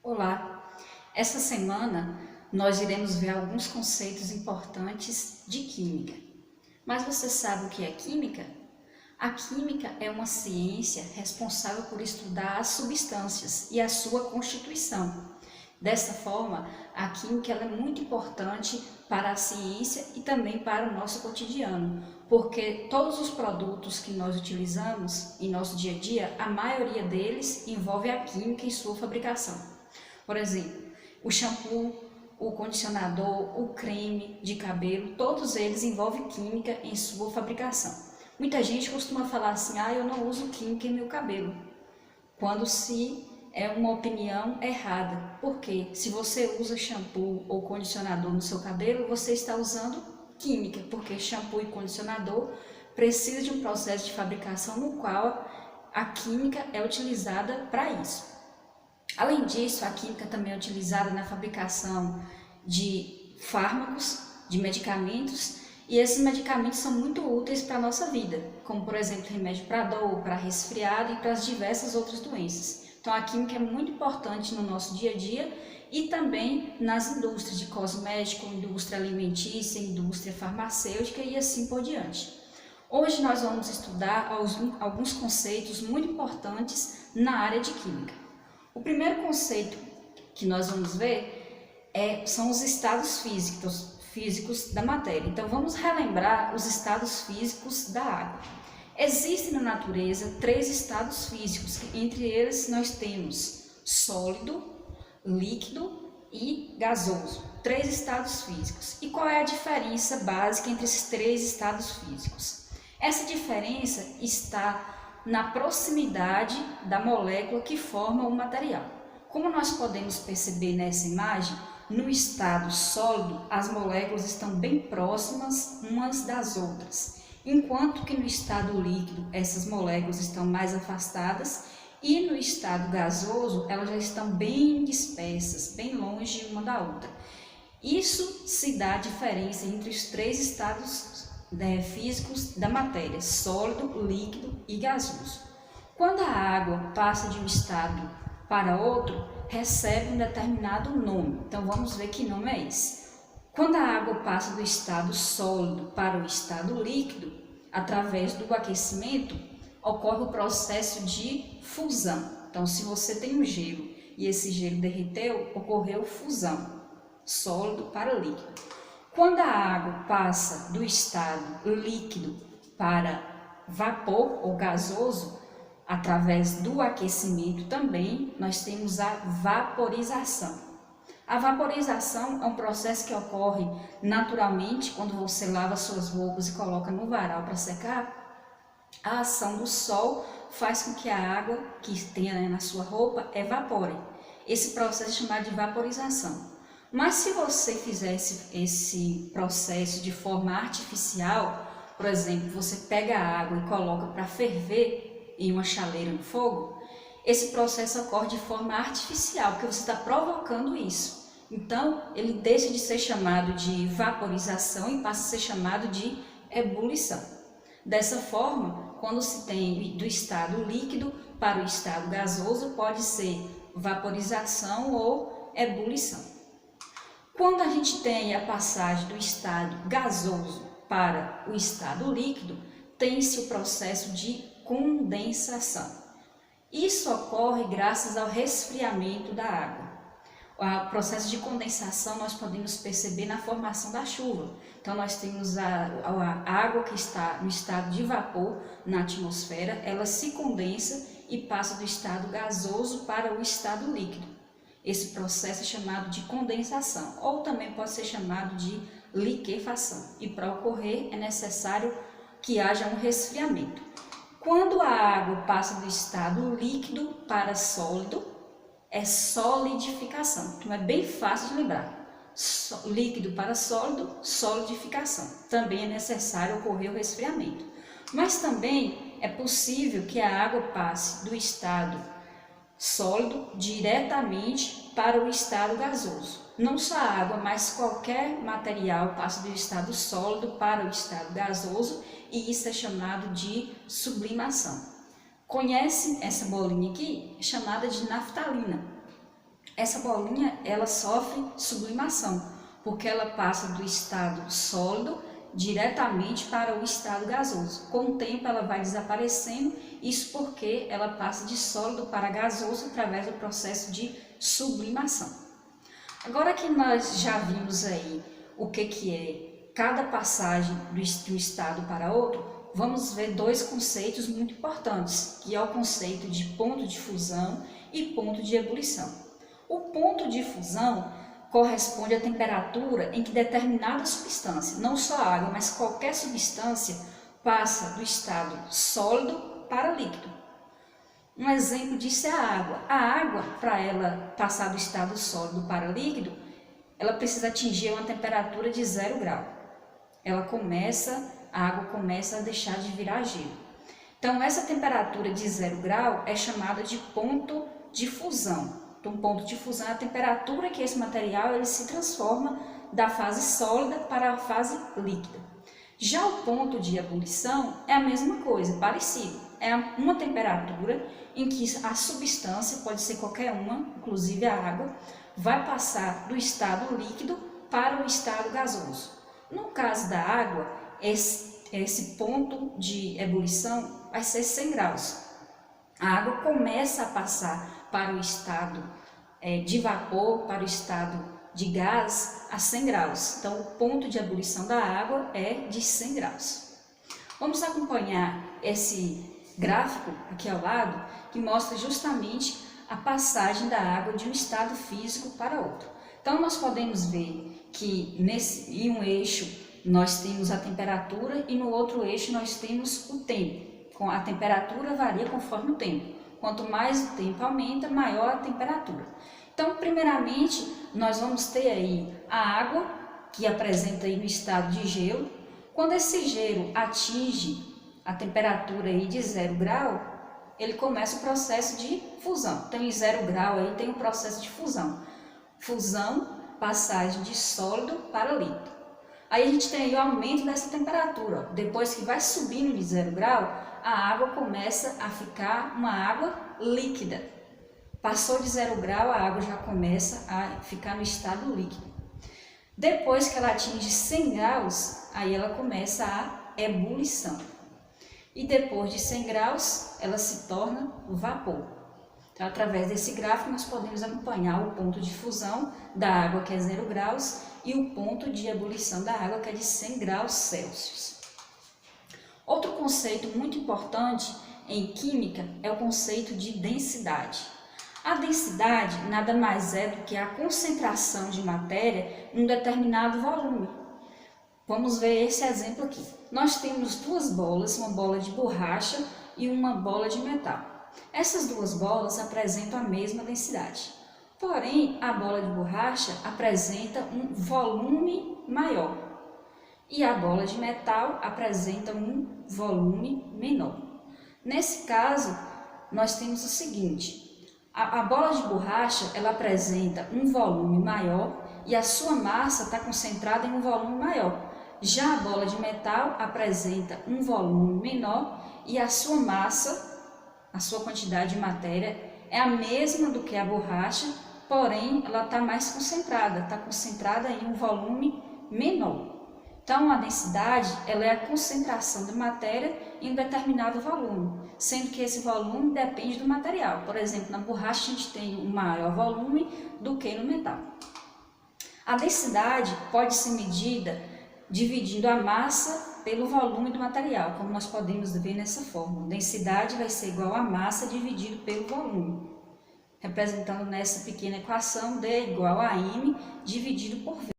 Olá! Essa semana nós iremos ver alguns conceitos importantes de química. Mas você sabe o que é química? A química é uma ciência responsável por estudar as substâncias e a sua constituição. Dessa forma, a química é muito importante para a ciência e também para o nosso cotidiano, porque todos os produtos que nós utilizamos em nosso dia a dia, a maioria deles envolve a química em sua fabricação. Por exemplo, o shampoo, o condicionador, o creme de cabelo, todos eles envolvem química em sua fabricação. Muita gente costuma falar assim, eu não uso química em meu cabelo, quando se é uma opinião errada. Porque se você usa shampoo ou condicionador no seu cabelo, você está usando química, porque shampoo e condicionador precisam de um processo de fabricação no qual a química é utilizada para isso. Além disso, a química também é utilizada na fabricação de fármacos, de medicamentos, e esses medicamentos são muito úteis para a nossa vida, como por exemplo remédio para dor, para resfriado e para as diversas outras doenças. Então a química é muito importante no nosso dia a dia e também nas indústrias de cosmético, indústria alimentícia, indústria farmacêutica e assim por diante. Hoje nós vamos estudar alguns conceitos muito importantes na área de química. O primeiro conceito que nós vamos ver são os estados físicos da matéria. Então vamos relembrar os estados físicos da água. Existem na natureza 3 estados físicos, entre eles nós temos sólido, líquido e gasoso. 3 estados físicos. E qual é a diferença básica entre esses 3 estados físicos? Essa diferença está na proximidade da molécula que forma o material. Como nós podemos perceber nessa imagem, no estado sólido as moléculas estão bem próximas umas das outras, enquanto que no estado líquido essas moléculas estão mais afastadas e no estado gasoso elas já estão bem dispersas, bem longe uma da outra. Isso se dá a diferença entre os 3 estados físicos da matéria, sólido, líquido e gasoso. Quando a água passa de um estado para outro, recebe um determinado nome. Então vamos ver que nome é esse. Quando a água passa do estado sólido para o estado líquido, através do aquecimento, ocorre o processo de fusão. Então se você tem um gelo e esse gelo derreteu, ocorreu fusão, sólido para líquido. Quando a água passa do estado líquido para vapor ou gasoso, através do aquecimento também, nós temos a vaporização. A vaporização é um processo que ocorre naturalmente quando você lava suas roupas e coloca no varal para secar. A ação do sol faz com que a água que tenha na sua roupa evapore. Esse processo é chamado de vaporização. Mas se você fizesse esse processo de forma artificial, por exemplo, você pega a água e coloca para ferver em uma chaleira no fogo, esse processo ocorre de forma artificial, porque você está provocando isso. Então, ele deixa de ser chamado de vaporização e passa a ser chamado de ebulição. Dessa forma, quando se tem do estado líquido para o estado gasoso, pode ser vaporização ou ebulição. Quando a gente tem a passagem do estado gasoso para o estado líquido, tem-se o processo de condensação. Isso ocorre graças ao resfriamento da água. O processo de condensação nós podemos perceber na formação da chuva. Então nós temos a água que está no estado de vapor na atmosfera, ela se condensa e passa do estado gasoso para o estado líquido. Esse processo é chamado de condensação, ou também pode ser chamado de liquefação. E para ocorrer é necessário que haja um resfriamento. Quando a água passa do estado líquido para sólido, é solidificação. Então é bem fácil de lembrar. Líquido para sólido, solidificação. Também é necessário ocorrer o resfriamento. Mas também é possível que a água passe do estado sólido diretamente para o estado gasoso. Não só a água, mas qualquer material passa do estado sólido para o estado gasoso e isso é chamado de sublimação. Conhece essa bolinha aqui? É chamada de naftalina. essa bolinha ela sofre sublimação, porque ela passa do estado sólido diretamente para o estado gasoso. Com o tempo ela vai desaparecendo, isso porque ela passa de sólido para gasoso através do processo de sublimação. Agora que nós já vimos aí o que é cada passagem de um estado para outro, vamos ver dois conceitos muito importantes, que é o conceito de ponto de fusão e ponto de ebulição. O ponto de fusão corresponde à temperatura em que determinada substância, não só a água, mas qualquer substância, passa do estado sólido para líquido. Um exemplo disso é a água. A água, para ela passar do estado sólido para líquido, ela precisa atingir uma temperatura de 0 grau. A água começa a deixar de virar gelo. Então, essa temperatura de 0 grau é chamada de ponto de fusão. Então, ponto de fusão é a temperatura que esse material ele se transforma da fase sólida para a fase líquida. Já o ponto de ebulição é a mesma coisa, parecido. É uma temperatura em que a substância, pode ser qualquer uma, inclusive a água, vai passar do estado líquido para o estado gasoso. No caso da água, esse ponto de ebulição vai ser 100 graus. A água começa a passar para o estado de vapor, para o estado de gás a 100 graus. Então, o ponto de ebulição da água é de 100 graus. Vamos acompanhar esse gráfico aqui ao lado, que mostra justamente a passagem da água de um estado físico para outro. Então, nós podemos ver que em um eixo nós temos a temperatura e no outro eixo nós temos o tempo. A temperatura varia conforme o tempo. Quanto mais o tempo aumenta, maior a temperatura. Então, primeiramente, nós vamos ter aí a água, que apresenta aí no estado de gelo. Quando esse gelo atinge a temperatura aí de 0 grau, ele começa o processo de fusão. Então, em 0 grau aí tem o processo de fusão. Fusão, passagem de sólido para líquido. Aí a gente tem aí o aumento dessa temperatura. Depois que vai subindo de 0 grau, a água começa a ficar uma água líquida. Passou de 0 grau, a água já começa a ficar no estado líquido. Depois que ela atinge 100 graus, aí ela começa a ebulição. E depois de 100 graus, ela se torna vapor. Então, através desse gráfico, nós podemos acompanhar o ponto de fusão da água, que é 0 graus, e o ponto de ebulição da água, que é de 100 graus Celsius. Outro conceito muito importante em química é o conceito de densidade. A densidade nada mais é do que a concentração de matéria em um determinado volume. Vamos ver esse exemplo aqui. Nós temos duas bolas, uma bola de borracha e uma bola de metal. Essas duas bolas apresentam a mesma densidade. Porém, a bola de borracha apresenta um volume maior e a bola de metal apresenta um volume menor. Nesse caso, nós temos o seguinte: a bola de borracha ela apresenta um volume maior e a sua massa está concentrada em um volume maior. Já a bola de metal apresenta um volume menor e a sua massa, a sua quantidade de matéria é a mesma do que a borracha, porém ela está mais concentrada, está concentrada em um volume menor. Então, a densidade ela é a concentração de matéria em um determinado volume, sendo que esse volume depende do material. Por exemplo, na borracha a gente tem um maior volume do que no metal. A densidade pode ser medida dividindo a massa pelo volume do material, como nós podemos ver nessa fórmula. Densidade vai ser igual a massa dividido pelo volume, representando nessa pequena equação D igual a M dividido por V.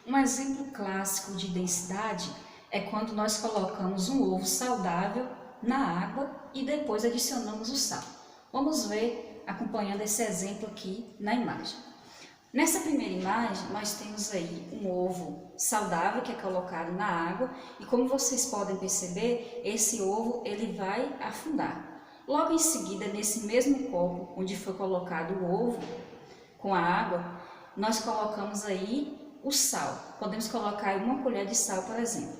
Um exemplo clássico de densidade é quando nós colocamos um ovo saudável na água e depois adicionamos o sal. Vamos ver acompanhando esse exemplo aqui na imagem. Nessa primeira imagem, nós temos aí um ovo saudável que é colocado na água e como vocês podem perceber, esse ovo ele vai afundar. Logo em seguida, nesse mesmo copo onde foi colocado o ovo com a água, nós colocamos aí o sal. Podemos colocar aí uma colher de sal, por exemplo.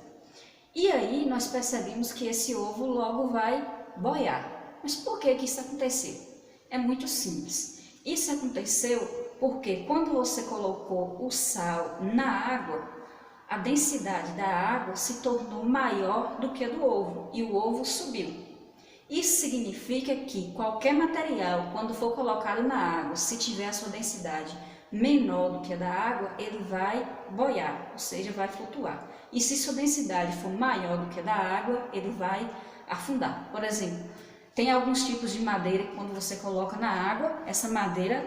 E aí nós percebemos que esse ovo logo vai boiar. Mas por que isso aconteceu? É muito simples. Isso aconteceu porque quando você colocou o sal na água, a densidade da água se tornou maior do que a do ovo e o ovo subiu. Isso significa que qualquer material, quando for colocado na água, se tiver a sua densidade menor do que a da água, ele vai boiar, ou seja, vai flutuar. E se sua densidade for maior do que a da água, ele vai afundar. Por exemplo, tem alguns tipos de madeira que quando você coloca na água, essa madeira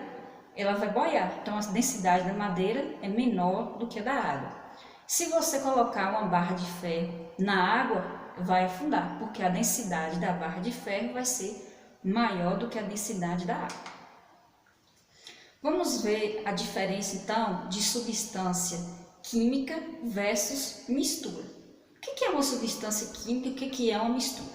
ela vai boiar. Então a densidade da madeira é menor do que a da água. Se você colocar uma barra de ferro na água, vai afundar, porque a densidade da barra de ferro vai ser maior do que a densidade da água. Vamos ver a diferença então de substância química versus mistura. O que é uma substância química e o que é uma mistura?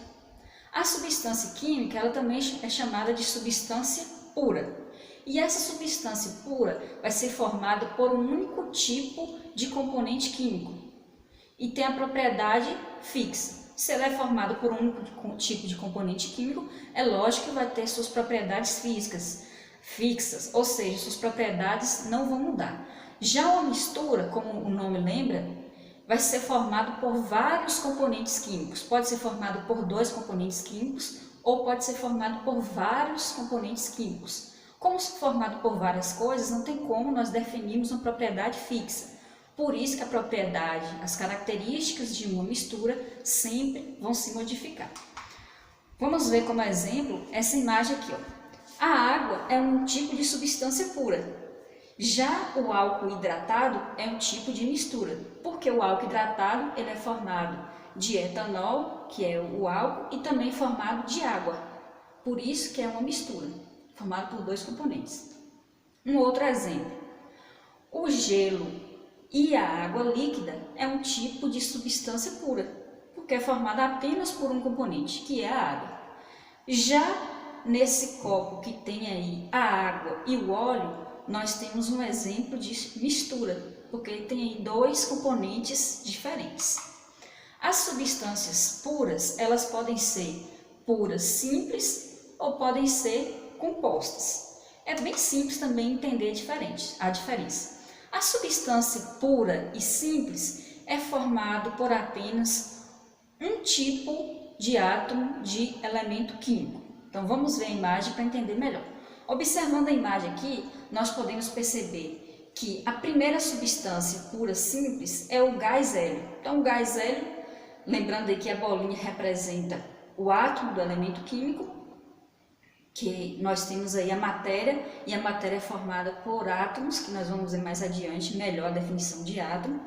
A substância química ela também é chamada de substância pura. E essa substância pura vai ser formada por um único tipo de componente químico e tem a propriedade fixa. Se ela é formada por um único tipo de componente químico, é lógico que vai ter suas propriedades fixas, ou seja, suas propriedades não vão mudar. Já uma mistura, como o nome lembra, vai ser formado por vários componentes químicos. Pode ser formado por 2 componentes químicos ou pode ser formado por vários componentes químicos. Como formado por várias coisas, não tem como nós definirmos uma propriedade fixa. Por isso que a propriedade, as características de uma mistura sempre vão se modificar. Vamos ver como exemplo essa imagem aqui. A água é um tipo de substância pura. Já o álcool hidratado é um tipo de mistura, porque o álcool hidratado ele é formado de etanol, que é o álcool, e também formado de água. Por isso que é uma mistura, formado por 2 componentes. Um outro exemplo, o gelo e a água líquida é um tipo de substância pura, porque é formada apenas por um componente, que é a água. Já nesse copo que tem aí a água e o óleo, nós temos um exemplo de mistura, porque ele tem aí 2 componentes diferentes. As substâncias puras, elas podem ser puras simples ou podem ser compostas. É bem simples também entender a diferença. A substância pura e simples é formado por apenas um tipo de átomo de elemento químico. Então vamos ver a imagem para entender melhor. Observando a imagem aqui, nós podemos perceber que a primeira substância pura simples é o gás hélio. Então o gás hélio, lembrando aí que a bolinha representa o átomo do elemento químico, que nós temos aí a matéria, e a matéria é formada por átomos, que nós vamos ver mais adiante melhor a definição de átomo.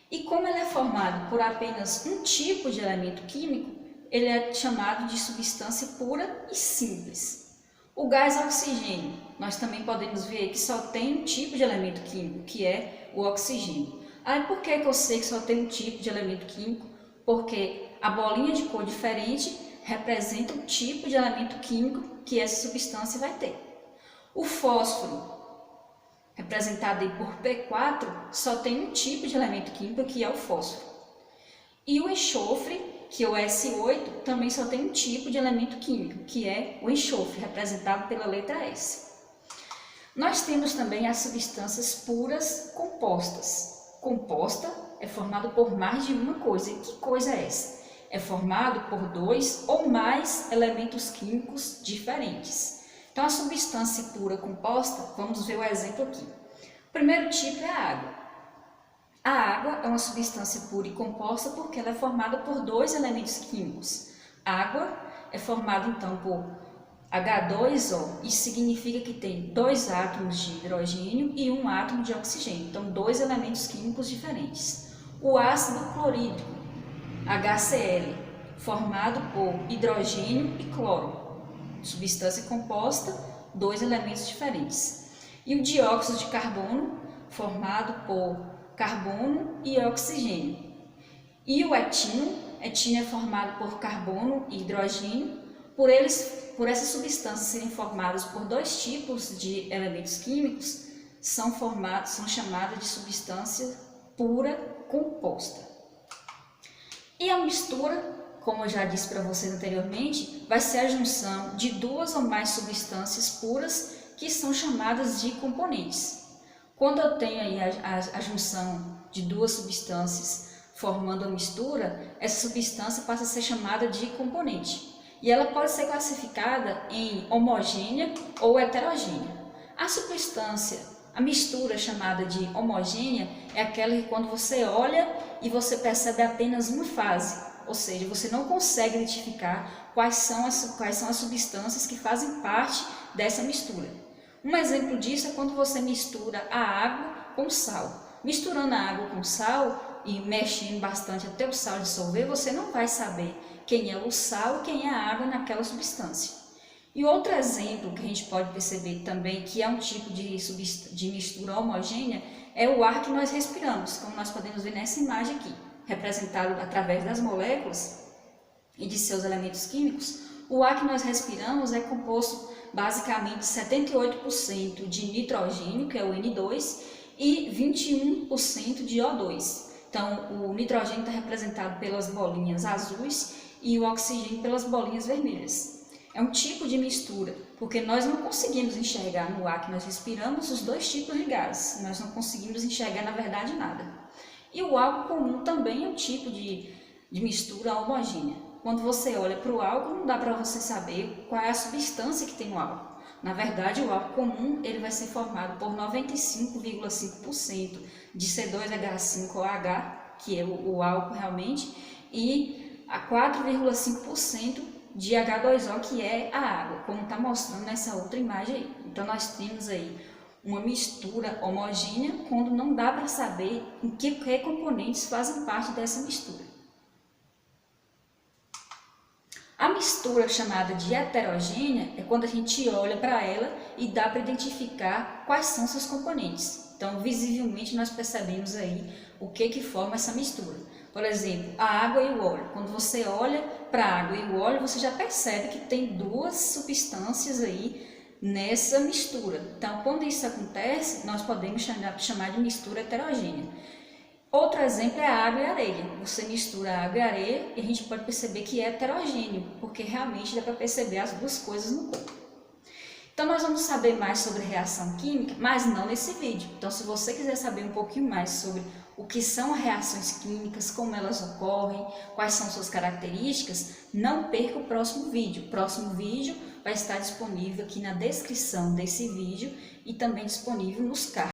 E como ele é formado por apenas um tipo de elemento químico, ele é chamado de substância pura e simples. O gás oxigênio, nós também podemos ver que só tem um tipo de elemento químico, que é o oxigênio. Aí por que eu sei que só tem um tipo de elemento químico? Porque a bolinha de cor diferente representa um tipo de elemento químico que essa substância vai ter. O fósforo, representado aí por P4, só tem um tipo de elemento químico, que é o fósforo. E o enxofre, que é o S8, também só tem um tipo de elemento químico, que é o enxofre, representado pela letra S. Nós temos também as substâncias puras compostas. Composta é formado por mais de uma coisa. E que coisa é essa? É formado por 2 ou mais elementos químicos diferentes. Então, a substância pura composta, vamos ver o exemplo aqui. O primeiro tipo é a água. A água é uma substância pura e composta porque ela é formada por 2 elementos químicos. Água é formada então por H2O, isso significa que tem 2 átomos de hidrogênio e 1 átomo de oxigênio, então 2 elementos químicos diferentes. O ácido clorídrico, HCl, formado por hidrogênio e cloro, substância composta, 2 elementos diferentes. E o dióxido de carbono, formado por carbono e oxigênio. E o etino é formado por carbono e hidrogênio. Por essas substâncias serem formadas por 2 tipos de elementos químicos, são chamadas de substância pura composta. E a mistura como eu já disse para vocês anteriormente, vai ser a junção de duas ou mais substâncias puras que são chamadas de componentes. Quando eu tenho aí a junção de duas substâncias formando uma mistura, essa substância passa a ser chamada de componente. E ela pode ser classificada em homogênea ou heterogênea. A mistura chamada de homogênea é aquela que quando você olha e você percebe apenas uma fase, ou seja, você não consegue identificar quais são as substâncias que fazem parte dessa mistura. Um exemplo disso é quando você mistura a água com sal. Misturando a água com sal e mexendo bastante até o sal dissolver, você não vai saber quem é o sal e quem é a água naquela substância. E outro exemplo que a gente pode perceber também que é um tipo de mistura homogênea é o ar que nós respiramos, como nós podemos ver nessa imagem aqui, representado através das moléculas e de seus elementos químicos. O ar que nós respiramos é composto basicamente 78% de nitrogênio, que é o N2, e 21% de O2. Então, o nitrogênio está representado pelas bolinhas azuis e o oxigênio pelas bolinhas vermelhas. É um tipo de mistura, porque nós não conseguimos enxergar no ar que nós respiramos os dois tipos de gases. Nós não conseguimos enxergar, na verdade, nada. E o álcool comum também é um tipo de mistura homogênea. Quando você olha para o álcool, não dá para você saber qual é a substância que tem no álcool. Na verdade, o álcool comum ele vai ser formado por 95,5% de C2H5OH, que é o álcool realmente, e a 4,5% de H2O, que é a água, como está mostrando nessa outra imagem aí. Então, nós temos aí uma mistura homogênea quando não dá para saber em que componentes fazem parte dessa mistura. A mistura chamada de heterogênea é quando a gente olha para ela e dá para identificar quais são seus componentes. Então, visivelmente, nós percebemos aí o que forma essa mistura. Por exemplo, a água e o óleo. Quando você olha para a água e o óleo, você já percebe que tem duas substâncias aí nessa mistura. Então, quando isso acontece, nós podemos chamar de mistura heterogênea. Outro exemplo é a água e a areia. Você mistura a água e a areia e a gente pode perceber que é heterogêneo, porque realmente dá para perceber as duas coisas no corpo. Então, nós vamos saber mais sobre reação química, mas não nesse vídeo. Então, se você quiser saber um pouquinho mais sobre o que são reações químicas, como elas ocorrem, quais são suas características, não perca o próximo vídeo. O próximo vídeo vai estar disponível aqui na descrição desse vídeo e também disponível nos cards.